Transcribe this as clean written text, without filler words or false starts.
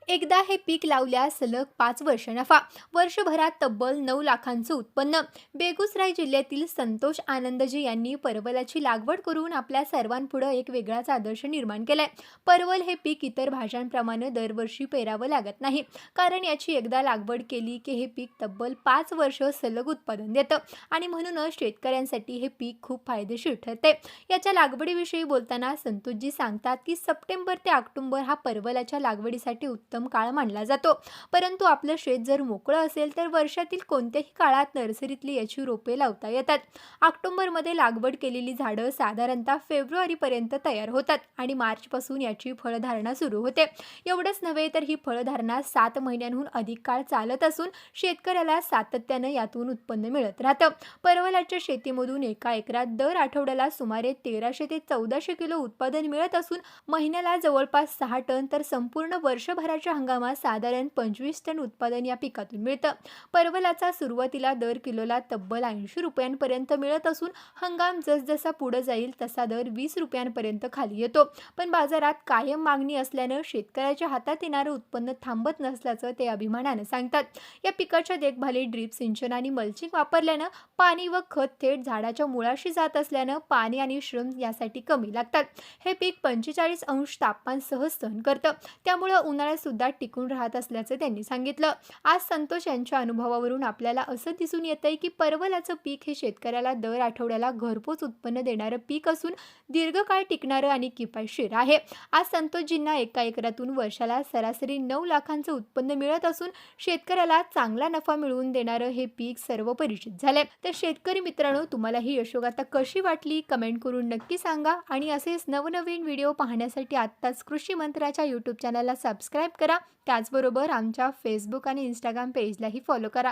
एकदा हे पीक लावल्यास सलग 5 वर्ष नफा, वर्षभरात तब्बल 9 लाखांचं उत्पन्न. बेगुसराय जिल्ह्यातील संतोष आनंदजी यांनी परवलाची लागवड करून आपल्या सर्वांपुढे एक वेगळाच आदर्श निर्माण केलाय. परवल हे पीक इतर भाज्यांप्रमाणे दरवर्षी पेरावं लागत नाही, कारण याची एकदा लागवड केली की हे पीक तब्बल 5 वर्ष सलग उत्पादन देतं आणि म्हणूनच शेतकऱ्यांसाठी हे पीक खूप फायदेशीर ठरते. याच्या लागवडीविषयी बोलताना संतोषजी सांगतात की सप्टेंबर ते ऑक्टोबर हा परवलाच्या लागवडीसाठी उत्तम काळ मानला जातो. परंतु आपलं शेत जर मोकळं असेल तर वर्षातील कोणत्याही काळात नर्सरीतली याची रोपे लावता येतात. ऑक्टोबरमध्ये लागवड केलेली झाडं साधारणतः फेब्रुवारीपर्यंत तयार होतात आणि मार्चपासून याची फळधारणा सुरू होते. एवढंच नव्हे तर ही फळधारणा 7 महिन्यांहून अधिक काळ चालत असून शेतकऱ्याला सातत्यानं यातून उत्पन्न मिळत राहतं. परवलाच्या शेतीमधून एका एकरात दर आठवड्याला सुमारे 1300 ते 1400 किलो उत्पादन मिळत असून महिन्याला जवळपास 6 टन तर संपूर्ण वर्षभराच्या हंगामात साधारण 25 टन उत्पादन या पिकातून मिळतं. परवलाचा सुरुवातीला दर किलोला तब्बल 80 रुपयांपर्यंत मिळत असून हंगाम जसजसा पुढे जाईल तसा दर 20 रुपयांपर्यंत खाली येतो. पण बाजारात कायम मागणी असल्यानं शेतकऱ्याच्या हातात येणारं उत्पन्न थांबत नसल्याचं ते अभिमानानं सांगतात. या पिकाच्या देखभालीत ड्रीप सिंचन आणि मल्चिंग वापरल्यानं पाणी व खत थेट झाडाच्या मुळाशी जात असल्यानं पाणी आणि श्रम यासाठी कमी लागतात. हे पीक 45 अंश तापमान सहज सहन करतं, त्यामुळे उन्हाळ्यात सुद्धा टिकून राहत असल्याचं त्यांनी सांगितलं. आज संतोष यांच्या अनुभवावरून आपल्याला असं दिसून येतंय की परवलाचं पीक हे शेतकऱ्याला दर आठवड्याला घरपोच उत्पन्न देणारं पीक असून दीर्घकाळ टिकणारं आणि किफायतशीर आहे. आज संतोषजींना एका एकरातून वर्षाला सरासरी 9 लाखांचं उत्पन्न मिळत असून शेतकऱ्याला चांगला नफा मिळवून देणारं हे पीक सर्व परिचित झालंय. तर शेतकरी मित्रांनो, तुम्हाला ही यशोगाथा कशी वाटली कमेंट करून नक्की सांगा आणि असेच नवनवीन व्हिडिओ पाहण्यासाठी आत्ताच कृषी मंत्राच्या यूट्यूब चॅनलला सबस्क्राईब करा. त्याचबरोबर आमच्या फेसबुक आणि इंस्टाग्राम पेजलाही फॉलो करा.